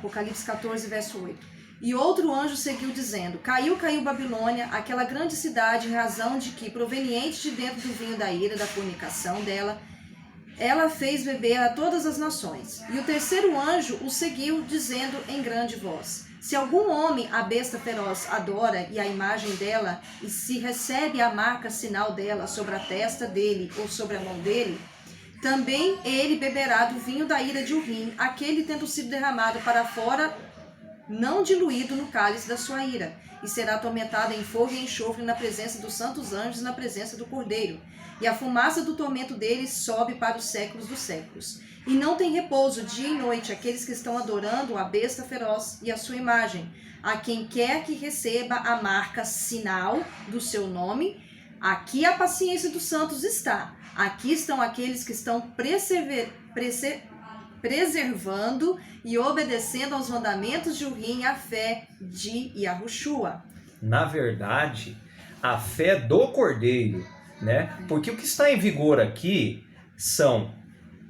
Apocalipse 14, verso 8. E outro anjo seguiu dizendo: caiu Babilônia, aquela grande cidade, em razão de que, proveniente de dentro do vinho da ira, da fornicação dela, ela fez beber a todas as nações. E o terceiro anjo o seguiu, dizendo em grande voz: se algum homem a besta feroz adora e a imagem dela, e se recebe a marca sinal dela sobre a testa dele ou sobre a mão dele, também ele beberá do vinho da ira de Urim, aquele tendo sido derramado para fora, não diluído no cálice da sua ira, e será atormentado em fogo e enxofre na presença dos santos anjos e na presença do Cordeiro. E a fumaça do tormento deles sobe para os séculos dos séculos. E não tem repouso dia e noite aqueles que estão adorando a besta feroz e a sua imagem, a quem quer que receba a marca sinal do seu nome. Aqui a paciência dos santos está. Aqui estão aqueles que estão preservando e obedecendo aos mandamentos de Urim, a fé de Yahushua. Na verdade, a fé do Cordeiro, né? Porque o que está em vigor aqui são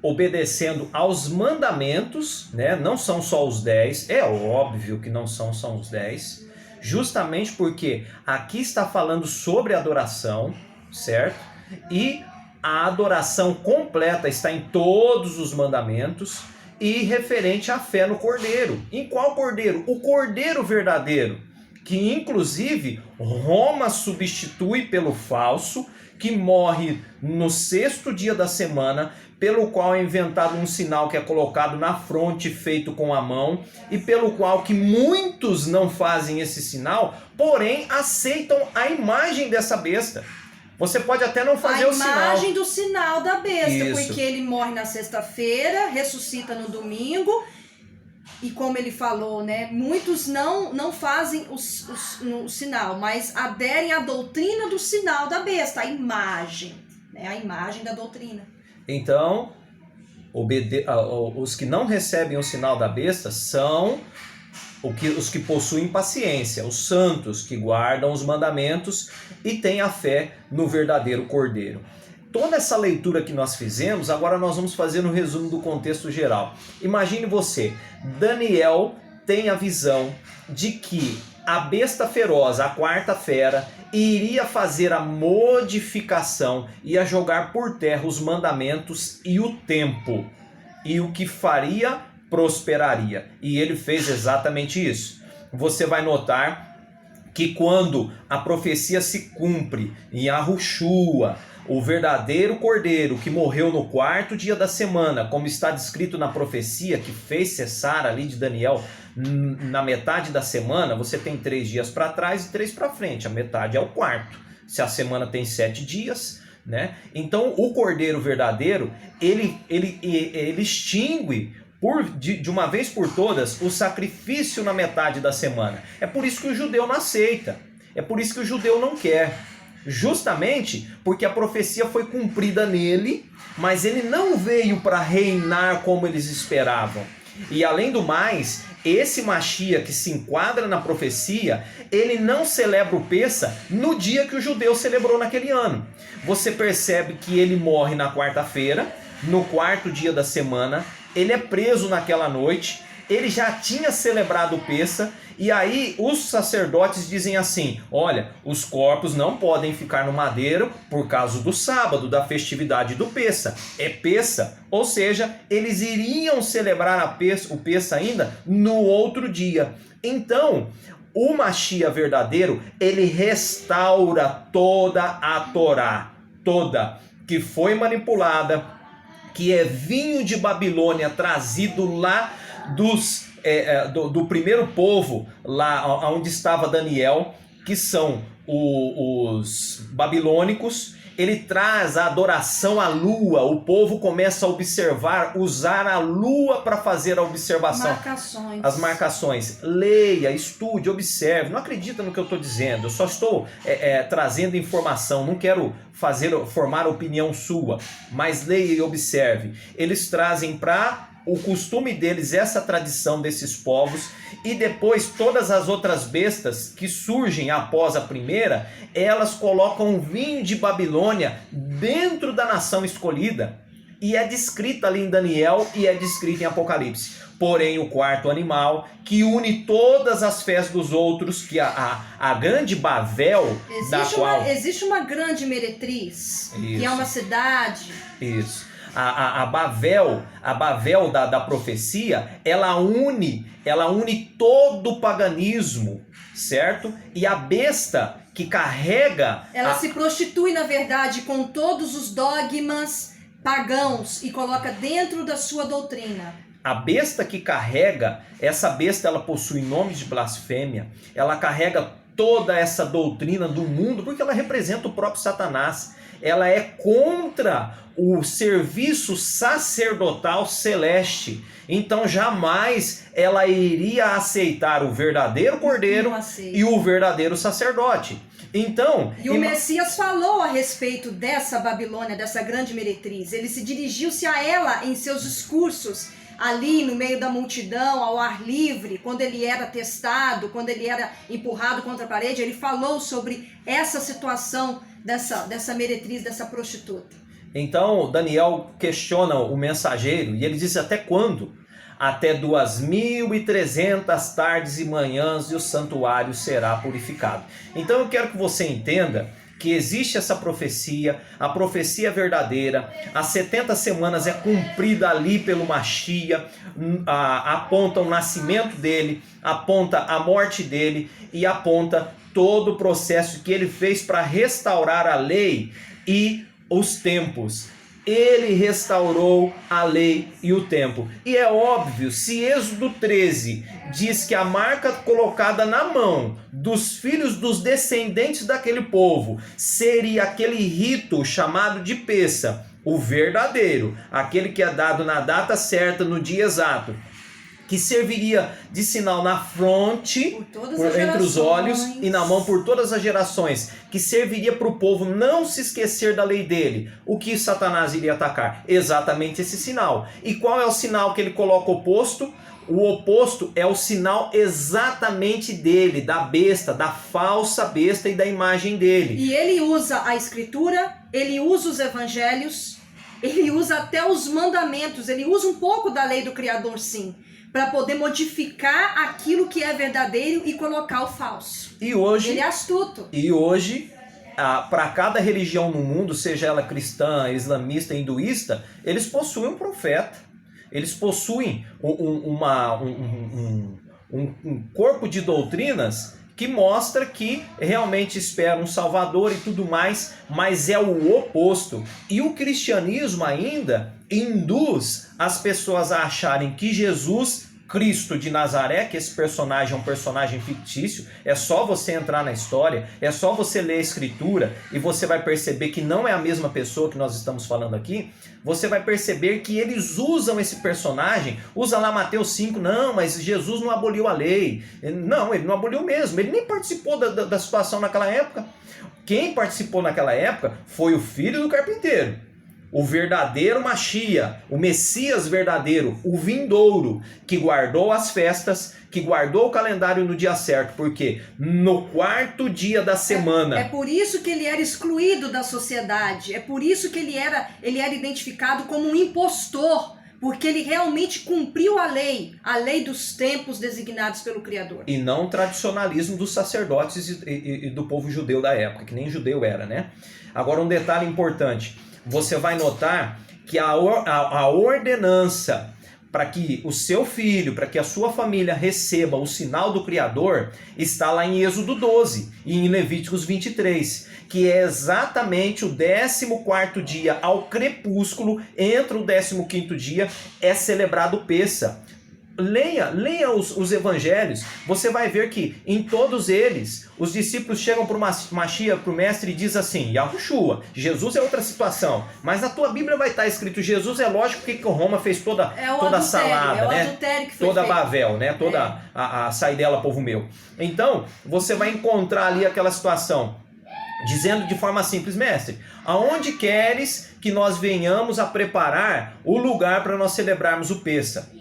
obedecendo aos mandamentos, né? Não são só os 10, é óbvio que não são só os 10, justamente porque aqui está falando sobre adoração, certo? E a adoração completa está em todos os mandamentos e referente à fé no Cordeiro. Em qual Cordeiro? O Cordeiro verdadeiro, que inclusive Roma substitui pelo falso, que morre no 6º dia da semana, pelo qual é inventado um sinal que é colocado na fronte, feito com a mão, e pelo qual que muitos não fazem esse sinal, porém aceitam a imagem dessa besta. Você pode até não fazer o sinal. A imagem do sinal da besta, Isso. porque ele morre na sexta-feira, ressuscita no domingo, e como ele falou, né, muitos não fazem o sinal, mas aderem à doutrina do sinal da besta, a imagem, né, a imagem da doutrina. Então, os que não recebem o sinal da besta são os que possuem paciência, os santos que guardam os mandamentos e têm a fé no verdadeiro Cordeiro. Toda essa leitura que nós fizemos, agora nós vamos fazer um resumo do contexto geral. Imagine você, Daniel tem a visão de que a besta feroz, a quarta fera, iria fazer a modificação, ia jogar por terra os mandamentos e o tempo, e o que faria prosperaria. E ele fez exatamente isso. Você vai notar que quando a profecia se cumpre em Yahushua, o verdadeiro Cordeiro que morreu no 4º dia da semana, como está descrito na profecia que fez cessar ali de Daniel na metade da semana, você tem 3 dias para trás e 3 para frente, a metade é o 4º. Se a semana tem 7 dias, né? Então o Cordeiro verdadeiro, ele extingue de uma vez por todas o sacrifício na metade da semana. É por isso que o judeu não aceita, é por isso que o judeu não quer. Justamente porque a profecia foi cumprida nele, mas ele não veio para reinar como eles esperavam. E além do mais, esse Mashiach que se enquadra na profecia, ele não celebra o Pessa no dia que o judeu celebrou naquele ano. Você percebe que ele morre na quarta-feira, no 4º dia da semana, ele é preso naquela noite, ele já tinha celebrado o Pessa, e aí os sacerdotes dizem assim: olha, os corpos não podem ficar no madeiro por causa do sábado, da festividade do Pessa. É Pessa, ou seja, eles iriam celebrar o Pessa ainda no outro dia. Então, o Mashiach verdadeiro, ele restaura toda a Torá, toda, que foi manipulada, que é vinho de Babilônia trazido lá do primeiro povo, lá onde estava Daniel, que são os babilônicos. Ele traz a adoração à lua, o povo começa a observar, usar a lua para fazer a observação. As marcações. Leia, estude, observe. Não acredita no que eu estou dizendo, eu só estou trazendo informação, não quero formar opinião sua, mas leia e observe. Eles trazem para o costume deles essa tradição desses povos, e depois todas as outras bestas que surgem após a primeira, elas colocam o vinho de Babilônia dentro da nação escolhida, e é descrita ali em Daniel e é descrita em Apocalipse. porém o quarto animal, que une todas as fés dos outros, que a grande Babel, existe uma grande meretriz, Isso. que é uma cidade. Isso. A Babel da profecia, ela une todo o paganismo, certo? E a besta que carrega... Ela se prostitui, na verdade, com todos os dogmas pagãos e coloca dentro da sua doutrina. A besta que carrega, essa besta ela possui nomes de blasfêmia, ela carrega toda essa doutrina do mundo, porque ela representa o próprio Satanás. Ela é contra o serviço sacerdotal celeste. Então jamais ela iria aceitar o verdadeiro cordeiro e o verdadeiro sacerdote. Então, e o Messias falou a respeito dessa Babilônia, dessa grande meretriz. Ele se dirigiu-se a ela em seus discursos, ali no meio da multidão, ao ar livre, quando ele era testado, quando ele era empurrado contra a parede. Ele falou sobre essa situação dessa meretriz, dessa prostituta. Então Daniel questiona o mensageiro e ele diz: até quando? Até 2.300 tardes e manhãs e o santuário será purificado. Então eu quero que você entenda que existe essa profecia, a profecia verdadeira, as 70 semanas é cumprida ali pelo Mashiach, aponta o nascimento dele, aponta a morte dele e aponta todo o processo que ele fez para restaurar a lei e os tempos. Ele restaurou a lei e o tempo. E é óbvio, se Êxodo 13 diz que a marca colocada na mão dos filhos dos descendentes daquele povo seria aquele rito chamado de Pêssah, o verdadeiro, aquele que é dado na data certa, no dia exato, que serviria de sinal na fronte, entre os olhos, e na mão por todas as gerações, que serviria para o povo não se esquecer da lei dele. O que Satanás iria atacar? Exatamente esse sinal. E qual é o sinal que ele coloca oposto? O oposto é o sinal exatamente dele, da besta, da falsa besta e da imagem dele. E ele usa a escritura, ele usa os evangelhos, ele usa até os mandamentos, ele usa um pouco da lei do Criador, sim, para poder modificar aquilo que é verdadeiro e colocar o falso. E hoje, ele é astuto. E hoje, para cada religião no mundo, seja ela cristã, islamista, hinduísta, eles possuem um profeta. Eles possuem um corpo de doutrinas que mostra que realmente espera um salvador e tudo mais, mas é o oposto. E o cristianismo ainda induz as pessoas a acharem que Jesus Cristo de Nazaré, que esse personagem é um personagem fictício, é só você entrar na história, é só você ler a escritura e você vai perceber que não é a mesma pessoa que nós estamos falando aqui. Você vai perceber que eles usam esse personagem, usa lá Mateus 5, não, mas Jesus não aboliu a lei. Não, ele não aboliu mesmo, ele nem participou da situação naquela época. Quem participou naquela época foi o filho do carpinteiro, o verdadeiro Mashiach, o Messias verdadeiro, o vindouro, que guardou as festas, que guardou o calendário no dia certo, porque no quarto dia da semana... É por isso que ele era excluído da sociedade, é por isso que ele era identificado como um impostor, porque ele realmente cumpriu a lei dos tempos designados pelo Criador. E não o tradicionalismo dos sacerdotes e do povo judeu da época, que nem judeu era, né? Agora um detalhe importante, você vai notar que a ordenança para que o seu filho, para que a sua família receba o sinal do Criador, está lá em Êxodo 12 e em Levíticos 23, que é exatamente o 14º dia ao crepúsculo, entre o 15º dia, é celebrado o Pêssah. Leia os evangelhos, você vai ver que em todos eles, os discípulos chegam para o Mashiach, para o mestre, e diz assim, Yahushua, Jesus é outra situação, mas na tua Bíblia vai estar escrito, Jesus é lógico que Roma fez toda a salada, né? Toda a Babel, né? Toda a sai dela, povo meu. Então, você vai encontrar ali aquela situação, dizendo de forma simples, mestre, aonde queres que nós venhamos a preparar o lugar para nós celebrarmos o Pêssah?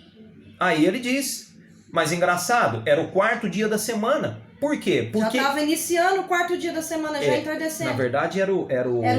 Aí ele diz, mas engraçado, era o quarto dia da semana. Por quê? Porque já estava iniciando o quarto dia da semana, já entardecendo. Na verdade era o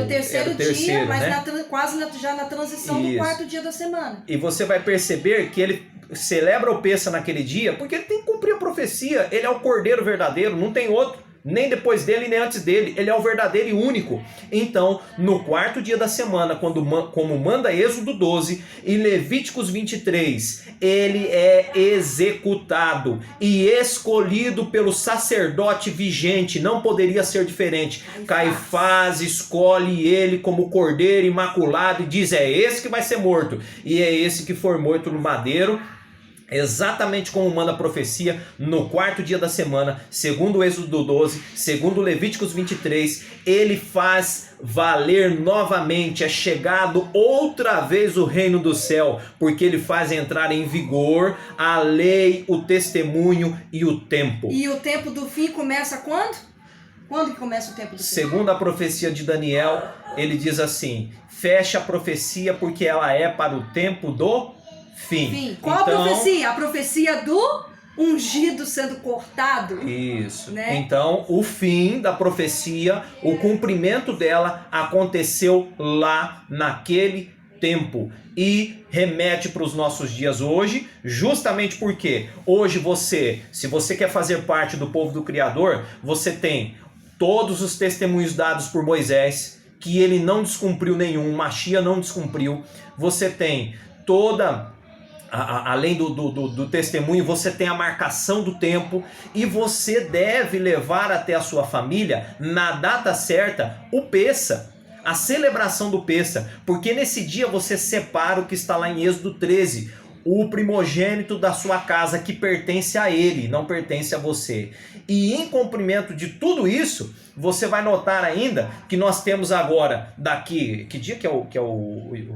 terceiro dia, mas né? quase já na transição do quarto dia da semana. E você vai perceber que ele celebra o Pêssah naquele dia porque ele tem que cumprir a profecia. Ele é o Cordeiro verdadeiro, não tem outro. Nem depois dele, nem antes dele. Ele é o verdadeiro e único. Então, no quarto dia da semana, como manda Êxodo 12 e Levíticos 23, ele é executado e escolhido pelo sacerdote vigente. Não poderia ser diferente. Caifás escolhe ele como cordeiro imaculado e diz: é esse que vai ser morto. E é esse que for morto no madeiro, exatamente como manda a profecia, no quarto dia da semana, segundo o Êxodo 12, segundo Levíticos 23, ele faz valer novamente, é chegado outra vez o reino do céu, porque ele faz entrar em vigor a lei, o testemunho e o tempo. E o tempo do fim começa quando? Quando que começa o tempo do fim? Segundo a profecia de Daniel, ele diz assim: fecha a profecia porque ela é para o tempo do fim. Qual então, a profecia? A profecia do ungido sendo cortado. Isso. Né? Então, o fim da profecia, o cumprimento dela aconteceu lá naquele tempo. E remete para os nossos dias hoje, justamente porque hoje você, se você quer fazer parte do povo do Criador, você tem todos os testemunhos dados por Moisés, que ele não descumpriu nenhum, Machia não descumpriu. Você tem toda... além do testemunho, você tem a marcação do tempo e você deve levar até a sua família, na data certa, o Pêssah, a celebração do Pêssah, porque nesse dia você separa o que está lá em Êxodo 13, o primogênito da sua casa que pertence a ele, não pertence a você. E em cumprimento de tudo isso, você vai notar ainda que nós temos agora, daqui, que dia que é o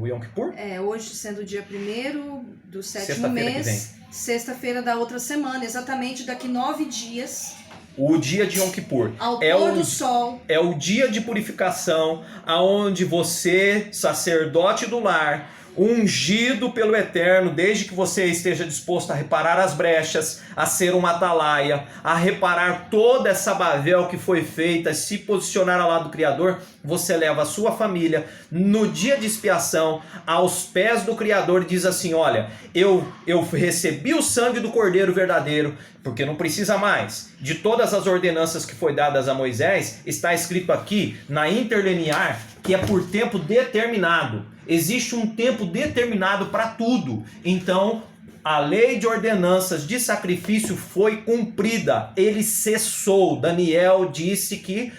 Yom Kippur? Hoje sendo o dia 1º do 7º mês, sexta-feira da outra semana, exatamente daqui 9 dias. O dia de Yom Kippur. Ao pôr do sol. É o dia de purificação, aonde você, sacerdote do lar, ungido pelo Eterno, desde que você esteja disposto a reparar as brechas, a ser uma atalaia, a reparar toda essa bavel que foi feita, se posicionar ao lado do Criador, você leva a sua família no dia de expiação aos pés do Criador e diz assim: olha, eu recebi o sangue do Cordeiro verdadeiro, porque não precisa mais de todas as ordenanças que foi dadas a Moisés, está escrito aqui na interlinear que é por tempo determinado. Existe um tempo determinado para tudo. Então, a lei de ordenanças de sacrifício foi cumprida. Ele cessou. Daniel disse que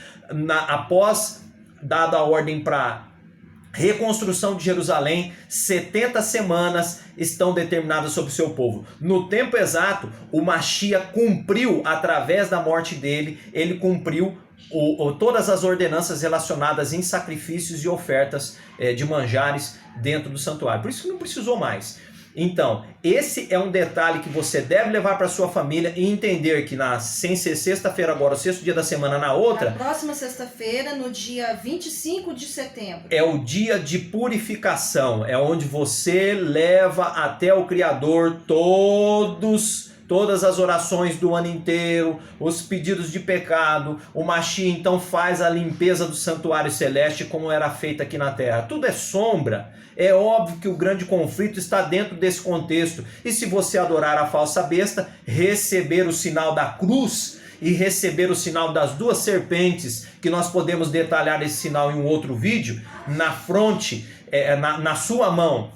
após dada a ordem para reconstrução de Jerusalém, 70 semanas estão determinadas sobre o seu povo. No tempo exato, o Machia cumpriu, através da morte dele, ele cumpriu todas as ordenanças relacionadas em sacrifícios e ofertas de manjares dentro do santuário. Por isso que não precisou mais. Então, esse é um detalhe que você deve levar para sua família e entender que sem ser sexta-feira agora, o sexto dia da semana na outra... Na próxima sexta-feira, no dia 25 de setembro. É o dia de purificação, é onde você leva até o Criador todas as orações do ano inteiro, os pedidos de pecado. O Machia então faz a limpeza do santuário celeste como era feita aqui na terra. Tudo é sombra. É óbvio que o grande conflito está dentro desse contexto. E se você adorar a falsa besta, receber o sinal da cruz e receber o sinal das duas serpentes, que nós podemos detalhar esse sinal em um outro vídeo, na fronte, na sua mão,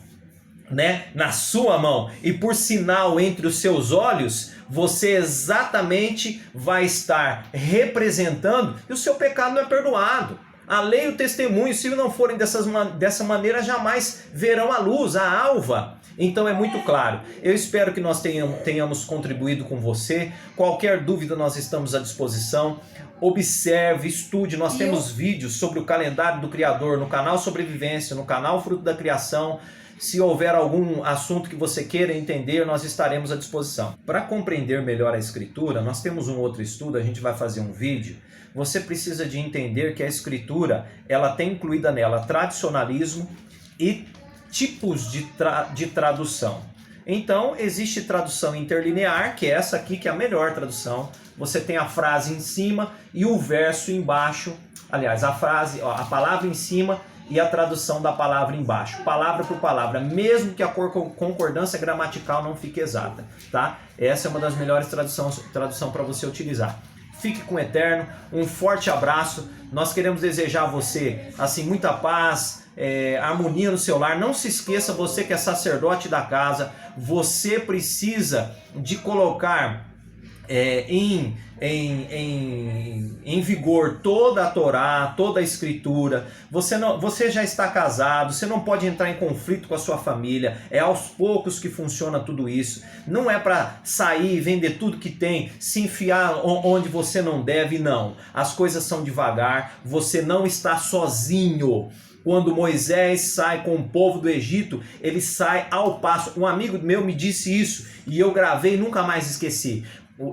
né? Na sua mão, e por sinal entre os seus olhos, você exatamente vai estar representando, e o seu pecado não é perdoado. A lei e o testemunho, se não forem dessa maneira, jamais verão a luz, a alva. Então é muito claro. Eu espero que nós tenhamos contribuído com você. Qualquer dúvida, nós estamos à disposição. Observe, estude. Nós temos vídeos sobre o calendário do Criador no canal Sobrevivência, no canal Fruto da Criação. Se houver algum assunto que você queira entender, nós estaremos à disposição. Para compreender melhor a Escritura, nós temos um outro estudo, a gente vai fazer um vídeo. Você precisa de entender que a Escritura, ela tem incluída nela tradicionalismo e tipos de tradução. Então, existe tradução interlinear, que é essa aqui, que é a melhor tradução. Você tem a frase em cima e o verso embaixo. Aliás, a palavra em cima e a tradução da palavra embaixo, palavra por palavra, mesmo que a concordância gramatical não fique exata, tá? Essa é uma das melhores tradução para você utilizar. Fique com o Eterno, um forte abraço. Nós queremos desejar a você assim muita paz, harmonia no seu lar. Não se esqueça, você que é sacerdote da casa, você precisa de colocar em vigor toda a Torá, toda a Escritura. Você já está casado, você não pode entrar em conflito com a sua família. É aos poucos que funciona tudo isso. Não é para sair e vender tudo que tem, se enfiar onde você não deve, não. As coisas são devagar, você não está sozinho. Quando Moisés sai com o povo do Egito, ele sai ao passo. Um amigo meu me disse isso e eu gravei e nunca mais esqueci.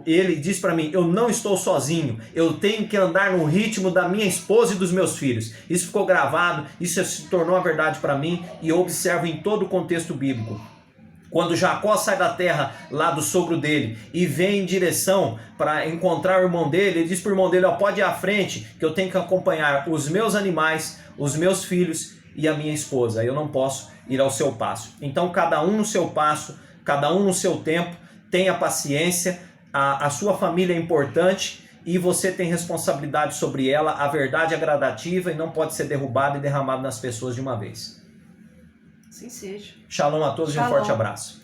Ele disse para mim, eu não estou sozinho, eu tenho que andar no ritmo da minha esposa e dos meus filhos. Isso ficou gravado, isso se tornou a verdade para mim e eu observo em todo o contexto bíblico. Quando Jacó sai da terra lá do sogro dele e vem em direção para encontrar o irmão dele, ele diz para o irmão dele, pode ir à frente, que eu tenho que acompanhar os meus animais, os meus filhos e a minha esposa. Eu não posso ir ao seu passo. Então cada um no seu passo, cada um no seu tempo, tenha paciência. A sua família é importante e você tem responsabilidade sobre ela. A verdade é gradativa e não pode ser derrubada e derramada nas pessoas de uma vez. Assim seja. Shalom a todos. Shalom. E um forte abraço.